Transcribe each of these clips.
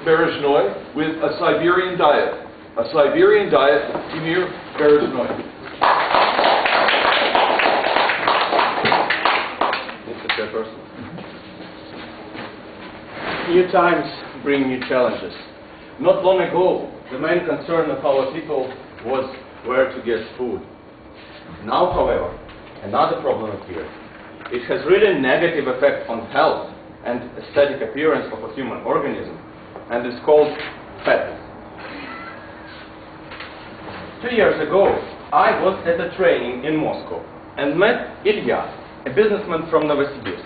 Berezhnoi with a Siberian diet. A Siberian diet, Timur Berezhnoi. Mr. Chairperson. New times bring new challenges. Not long ago, the main concern of our people was where to get food. Now, however, another problem appeared. It has really negative effect on health and aesthetic appearance of a human organism, and it's called fatness. 2 years ago, I was at a training in Moscow and met Ilya, a businessman from Novosibirsk.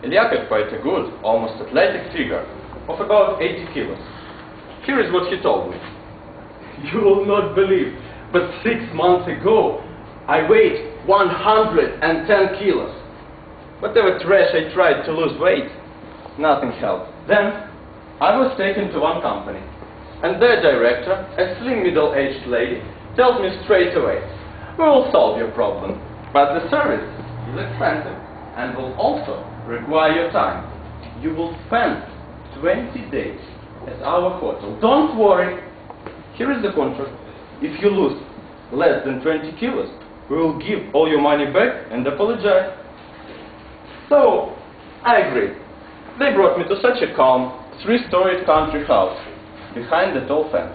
Ilya had quite a good, almost athletic figure of about 80 kilos. Here is what he told me. You will not believe, but 6 months ago, I weighed 110 kilos. Whatever trash I tried to lose weight, nothing helped. Then, I was taken to one company, and their director, a slim middle-aged lady, tells me straight away, we will solve your problem, but the service is expensive and will also require your time. You will spend 20 days at our hotel. Don't worry, here is the contract. If you lose less than 20 kilos, we will give all your money back and apologize. So, I agreed. They brought me to such a calm, 3-storied country house behind the tall fence,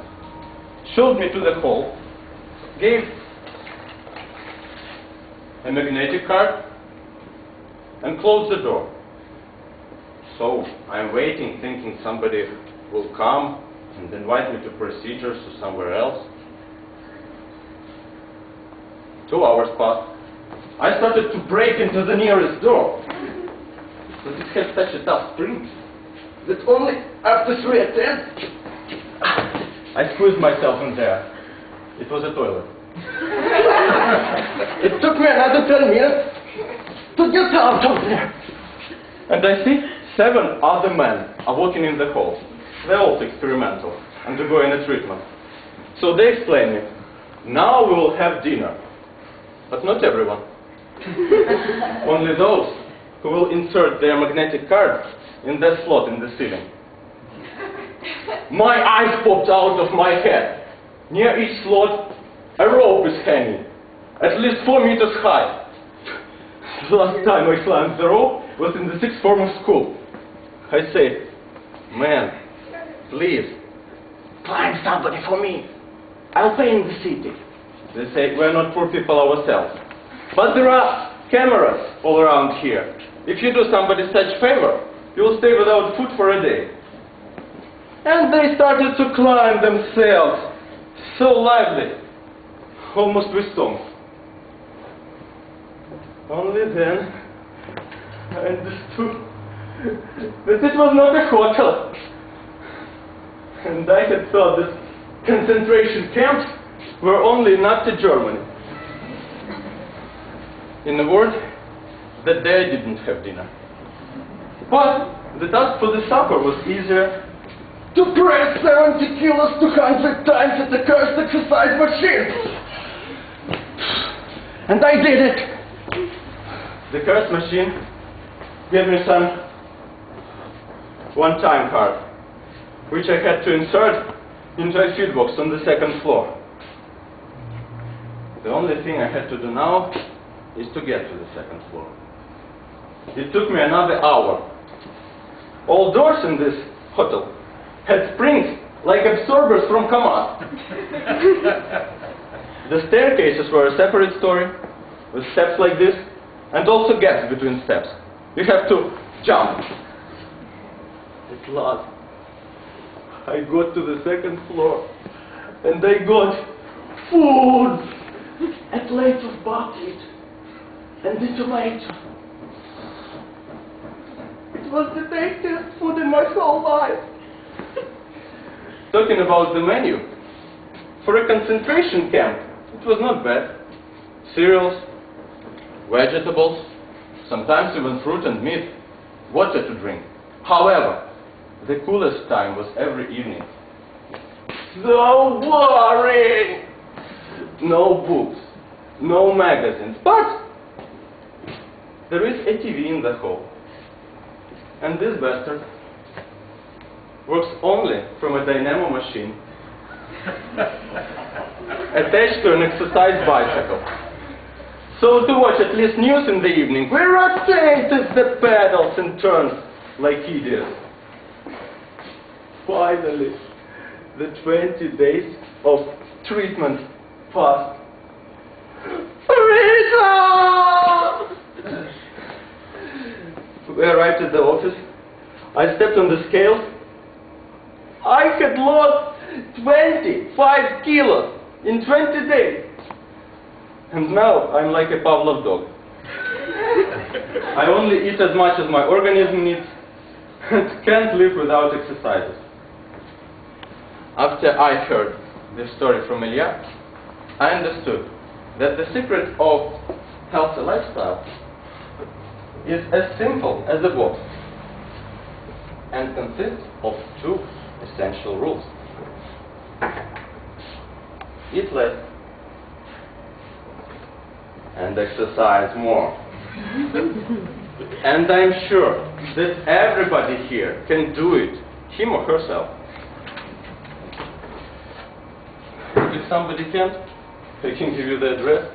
showed me to the hall, gave a magnetic card, and closed the door. So, I'm waiting, thinking somebody will come and invite me to procedures or somewhere else. 2 hours passed. I started to break into the nearest door, but it had such a tough spring that only after 3 attempts I squeezed myself in there. It was a toilet. It took me another 10 minutes to get out of there. And I see 7 other men are walking in the hall. They're also experimental, undergoing a treatment. So they explain me, now we will have dinner. But not everyone. Only those who will insert their magnetic card in that slot in the ceiling. My eyes popped out of my head. Near each slot, a rope is hanging, at least 4 meters high. The last time I climbed the rope was in the 6th form of school. I say, man, please, climb somebody for me. I'll pay in the city. They say, we're not poor people ourselves. But there are cameras all around here. If you do somebody such favor, you'll stay without food for a day. And they started to climb themselves, so lively, almost with songs. Only then I understood that it was not a hotel. And I had thought that concentration camps were only in Nazi Germany. In a word, that day I didn't have dinner. But the task for the supper was easier. To press 70 kilos 200 times at the cursed exercise machine. And I did it. The cursed machine gave me some one-time card, which I had to insert into a feed box on the 2nd floor. The only thing I had to do now is to get to the 2nd floor. It took me another hour. All doors in this hotel had springs like absorbers from Kamaz. The staircases were a separate story, with steps like this, and also gaps between steps. You have to jump. At last, I got to the 2nd floor, and I got food, a plate of buckwheat, and a tomato. It was the tastiest food in my whole life. Talking about the menu, for a concentration camp, it was not bad. Cereals, vegetables, sometimes even fruit and meat, water to drink. However, the coolest time was every evening. So boring! No books, no magazines, but there is a TV in the hall. And this bastard works only from a dynamo machine attached to an exercise bicycle. So to watch at least news in the evening, we rotated the pedals and turns like idiots. Finally, the 20 days of treatment passed. Results! We arrived at the office. I stepped on the scales. I had lost 25 kilos in 20 days. And now I'm like a Pavlov dog. I only eat as much as my organism needs and can't live without exercises. After I heard this story from Ilya, I understood that the secret of healthy lifestyle is as simple as a box and consists of 2 essential rules. Eat less and exercise more. And I'm sure that everybody here can do it, him or herself. If somebody can't, I can give you the address.